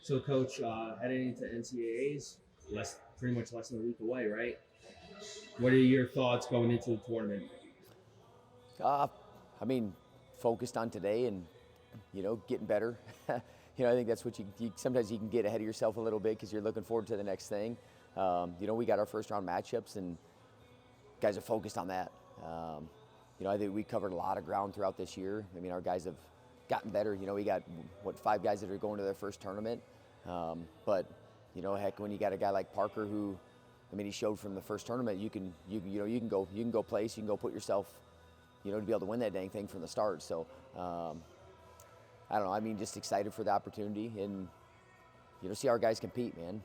So, Coach, heading into NCAAs, pretty much less than a week away, right? What are your thoughts going into the tournament? Uh, I mean, focused on today and getting better. I think that's what sometimes you can get ahead of yourself a little bit because you're looking forward to the next thing. We got our first round matchups and guys are focused on that. I think we covered a lot of ground throughout this year. I mean, our guys have gotten better. We got 5 guys that are going to their first tournament. But heck, when you got a guy like Parker who, I mean, he showed from the first tournament you can go place, you can go put yourself, to be able to win that dang thing from the start. So I don't know. I mean, just excited for the opportunity and see our guys compete, man.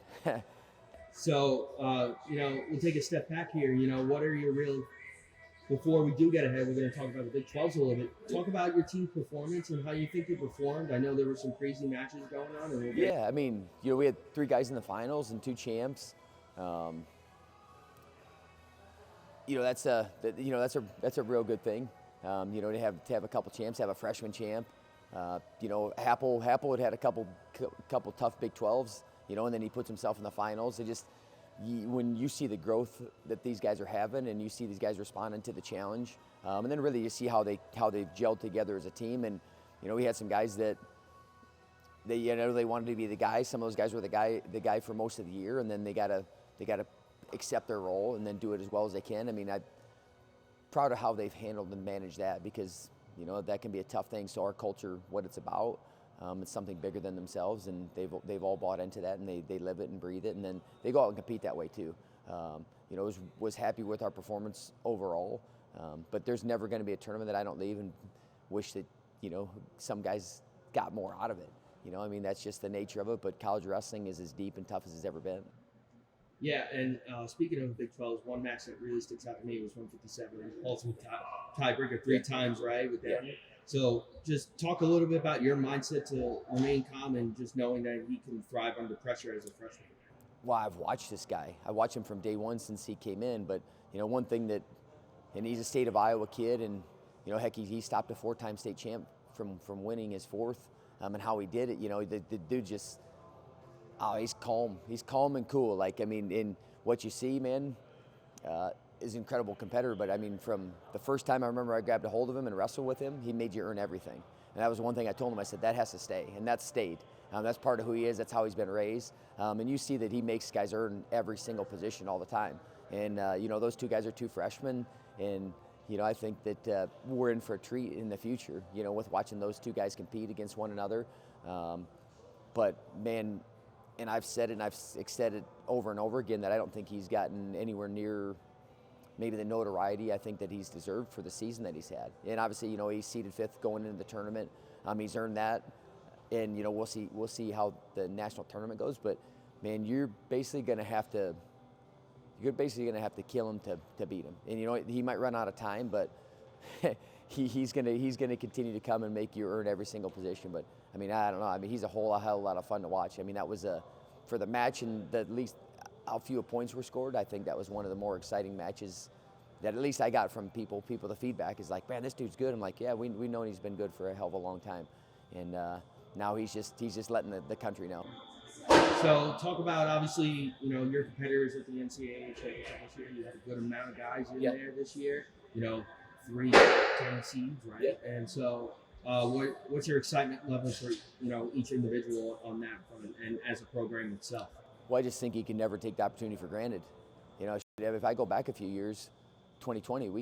So, we'll take a step back here. What are your real, before we do get ahead, we're going to talk about the Big 12s a little bit. Talk about your team performance and how you think you performed. I know there were some crazy matches going on a little bit. Yeah, I mean, we had 3 guys in the finals and 2 champs. That's a real good thing. To have a couple champs, have a freshman champ. Happel had a couple tough Big 12s, and then he puts himself in the finals. When you see the growth that these guys are having, and you see these guys responding to the challenge, and then really you see how they've gelled together as a team. And we had some guys that they wanted to be the guy. Some of those guys were the guy for most of the year, and then they gotta accept their role and then do it as well as they can. I mean, I'm proud of how they've handled and managed that because that can be a tough thing. So our culture, what it's about, it's something bigger than themselves, and they've all bought into that, and they live it and breathe it, and then they go out and compete that way too. Was happy with our performance overall, but there's never going to be a tournament that I don't leave and wish that some guys got more out of it. I mean, that's just the nature of it. But college wrestling is as deep and tough as it's ever been. Yeah, and speaking of Big 12s, one match that really sticks out to me was 157, ultimate tiebreaker 3 times, right, with Daniel. Yeah. So just talk a little bit about your mindset to remain calm and just knowing that he can thrive under pressure as a freshman. Well, I've watched this guy. I watched him from day one since he came in. But, one thing that, and he's a state of Iowa kid, and, heck, he stopped a 4-time state champ from winning his 4th, and how he did it. The dude just, he's calm. He's calm and cool. Like, I mean, in what you see, man, is an incredible competitor. But, I mean, from the first time I remember I grabbed a hold of him and wrestled with him, he made you earn everything. And that was one thing I told him. I said, that has to stay. And that stayed. That's part of who he is. That's how he's been raised. And you see that he makes guys earn every single position all the time. And, those 2 guys are 2 freshmen. And, I think that we're in for a treat in the future, with watching those 2 guys compete against one another. But, man, and I've said it, and I've said it over and over again, that I don't think he's gotten anywhere near maybe the notoriety I think that he's deserved for the season that he's had. And obviously, he's seeded 5th going into the tournament. He's earned that, and we'll see how the national tournament goes. But man, you're basically going to have to kill him to beat him. And he might run out of time, but he's going to continue to come and make you earn every single position. But I mean, I don't know. I mean, he's a hell of a lot of fun to watch. I mean, that was for the match, and at least how few points were scored. I think that was one of the more exciting matches that at least I got from people. The feedback is like, man, this dude's good. I'm like, yeah, we know he's been good for a hell of a long time, and now he's just letting the country know. So talk about, obviously, your competitors at the NCAA championship this year. You had a good amount of guys in there this year. 3 10 seeds, right? Yep. And so what's your excitement level for each individual on that front and as a program itself? Well, I just think you can never take the opportunity for granted. If I go back a few years, 2020, we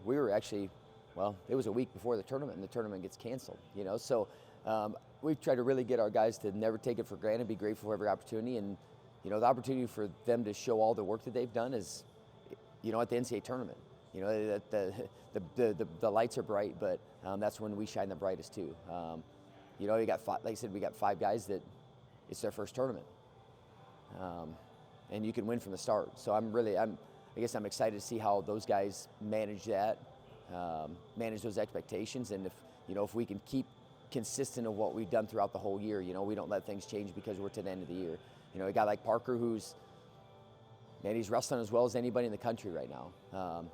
were actually, well, it was a week before the tournament, and the tournament gets canceled. So we try to really get our guys to never take it for granted, be grateful for every opportunity, and the opportunity for them to show all the work that they've done is, at the NCAA tournament. The lights are bright, but that's when we shine the brightest too. We got like I said, we got 5 guys that it's their first tournament, and you can win from the start. So I guess I'm excited to see how those guys manage that, manage those expectations, and if we can keep consistent of what we've done throughout the whole year. We don't let things change because we're to the end of the year. A guy like Parker, who's, man, he's wrestling as well as anybody in the country right now. I'm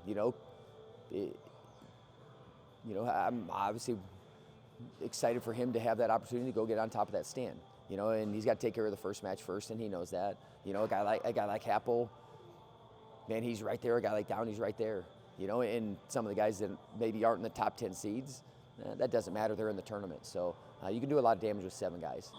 obviously excited for him to have that opportunity to go get on top of that stand. and he's got to take care of the first match first, and he knows that. A guy like Happel, man, he's right there. A guy like Down, he's right there. And some of the guys that maybe aren't in the top 10 seeds, that doesn't matter. They're in the tournament, so you can do a lot of damage with 7 guys.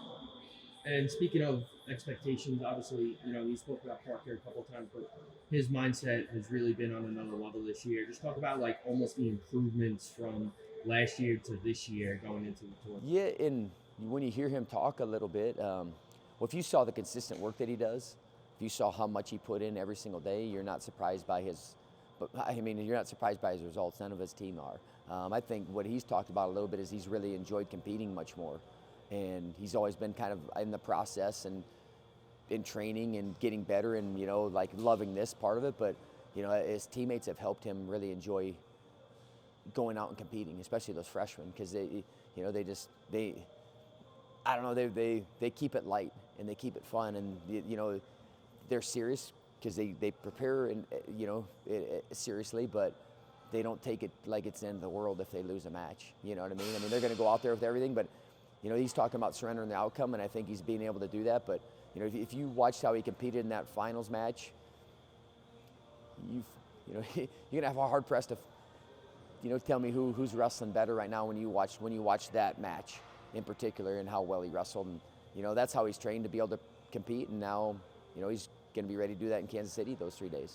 And speaking of expectations, obviously, you spoke about Parker a couple times, but his mindset has really been on another level this year. Just talk about like almost the improvements from last year to this year going into the tour. Yeah, and when you hear him talk a little bit, if you saw the consistent work that he does, if you saw how much he put in every single day, you're not surprised by you're not surprised by his results. None of his team are. I think what he's talked about a little bit is he's really enjoyed competing much more. And he's always been kind of in the process and in training and getting better and, like loving this part of it. But, his teammates have helped him really enjoy going out and competing, especially those freshmen, because they keep it light and they keep it fun, and, they're serious because they prepare and, seriously, but they don't take it like it's the end of the world if they lose a match. You know what I mean? They're going to go out there with everything, but he's talking about surrendering the outcome, and I think he's being able to do that. But, if you watched how he competed in that finals match, you're going to have a hard press to, tell me who's wrestling better right now when you watch that match in particular and how well he wrestled. And, that's how he's trained to be able to compete. And now, he's going to be ready to do that in Kansas City those 3 days.